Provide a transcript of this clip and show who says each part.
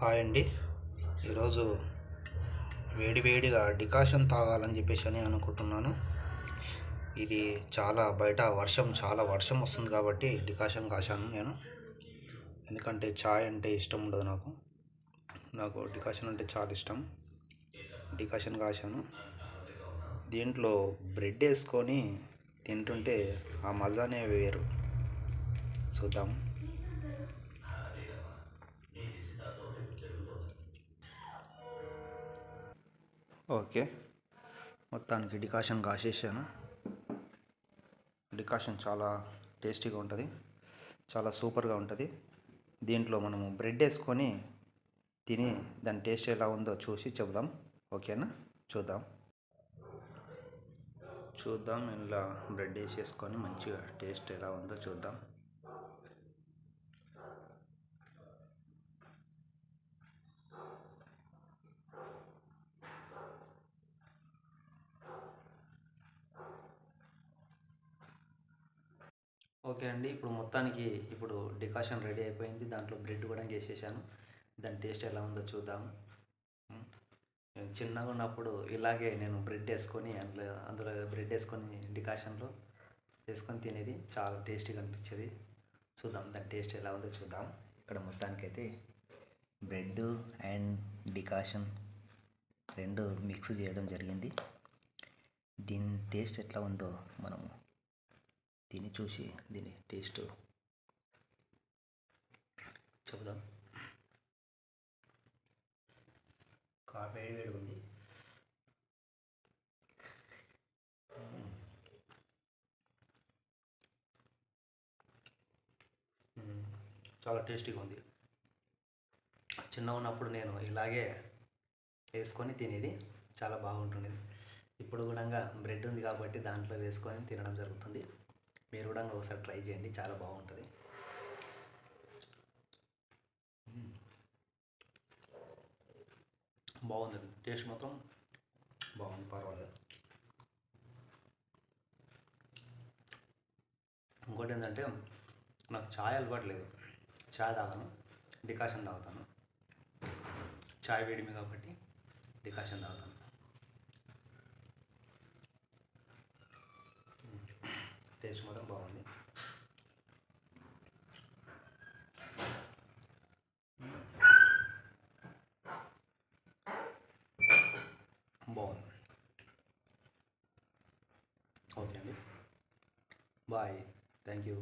Speaker 1: Hi అండి. ఈరోజు వేడివేడిగా డికాషన్ తాగాలని చెప్పేసి అని అనుకుంటున్నాను. ఇది బయట చాలా వర్షం వస్తుంది కాబట్టి డికాషన్ కాశాను నేను. ఎందుకంటే చాయ్ అంటే ఇష్టం ఉండదు నాకు డికాషన్ అంటే చాలా ఇష్టం. డికాషన్ కాశాను. దీంట్లో బ్రెడ్ వేసుకొని తింటుంటే ఆ మజానే వేరు. చూద్దాం. ఓకే, మొత్తానికి డికాషన్ కాసేసాను. డికాషన్ చాలా టేస్టీగా ఉంటుంది, చాలా సూపర్గా ఉంటుంది. దీంట్లో మనము బ్రెడ్ వేసుకొని తిని దాని టేస్ట్ ఎలా ఉందో చూసి చెబుదాం. ఓకేనా? చూద్దాం ఇలా బ్రెడ్ వేసేసుకొని మంచిగా టేస్ట్ ఎలా ఉందో చూద్దాం. ఓకే అండి, ఇప్పుడు డికాషన్ రెడీ అయిపోయింది. దాంట్లో బ్రెడ్ కూడా వేసేసాను. దాని టేస్ట్ ఎలా ఉందో చూద్దాం. నేను చిన్నగా ఉన్నప్పుడు ఇలాగే నేను బ్రెడ్ వేసుకొని అందులో బ్రెడ్ వేసుకొని డికాషన్లో వేసుకొని తినేది. చాలా టేస్టీగా అనిపించేది. చూద్దాం దాని టేస్ట్ ఎలా ఉందో చూద్దాం. ఇక్కడ మొత్తానికైతే బ్రెడ్ అండ్ డికాషన్ రెండు మిక్స్ చేయడం జరిగింది. దీని టేస్ట్ ఎట్లా ఉందో మనము తిని చూసి దీని టేస్ట్ చెబుదాం. వేడి ఉంది. చాలా టేస్టీగా ఉంది. చిన్నగా ఉన్నప్పుడు నేను ఇలాగే వేసుకొని తినేది, చాలా బాగుంటుంది. ఇప్పుడు కూడా బ్రెడ్ ఉంది కాబట్టి దాంట్లో వేసుకొని తినడం జరుగుతుంది. మీరు కూడా ఒకసారి ట్రై చేయండి, చాలా బాగుంటుంది. బాగుంది, టేస్ట్ మాత్రం బాగుంది, పర్వాలేదు. ఇంకోటి ఏంటంటే నాకు చాయ్ అలవాటు లేదు. చాయ్ తాగను, డికాషన్ తాగుతాను. చాయ్ వేడిమి కాబట్టి డికాషన్ తాగుతాను. టేస్ట్ మాత్రం బాగుంది. బాగుంది. ఓకే అండి, బాయ్, థ్యాంక్ యూ.